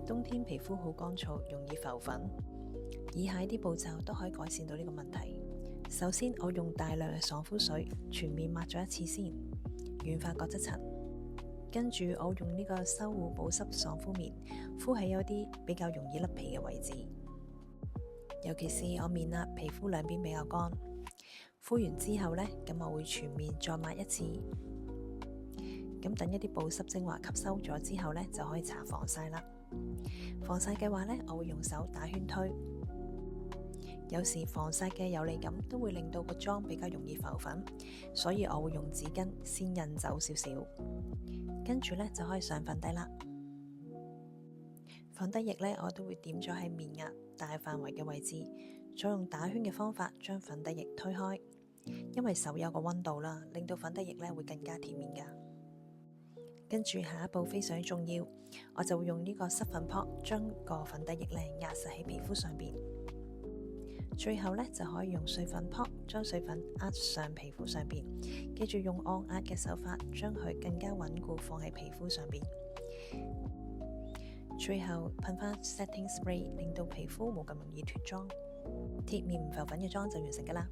冬天皮膚好乾燥，容易浮粉。以下啲步驟都可以改善到呢個問題。首先，我用大量嘅爽膚水全面抹咗一次先，軟化角質層。跟住我用呢個修護保濕爽膚棉敷喺有啲比較容易甩皮嘅位置，尤其是我面額皮膚兩邊比較乾。敷完之後呢，咁我會全面再抹一次。咁等一啲保濕精華吸收咗之後呢，就可以搽防曬啦。防曬嘅話呢，我會用手打圈推。有時防曬嘅有膩感都會令到個妝比較容易浮粉，所以我會用紙巾先印走少少。跟住呢，就可以上粉底啦。粉底液呢，我都會點咗喺面額大範圍嘅位置，再用打圈嘅方法將粉底液推開。因為手有個溫度啦，令到粉底液呢會更加貼面噶。跟住下一步非常重要，我就會用呢個濕粉撲將個粉底液呢壓實喺皮膚上邊。最後呢，就可以用水粉撲將水粉壓上皮膚上邊，記住用按壓嘅手法將佢更加穩固放喺皮膚上邊。最後噴翻 setting spray，令到皮膚冇咁容易脫妝，貼面唔浮粉嘅妝就完成噶啦。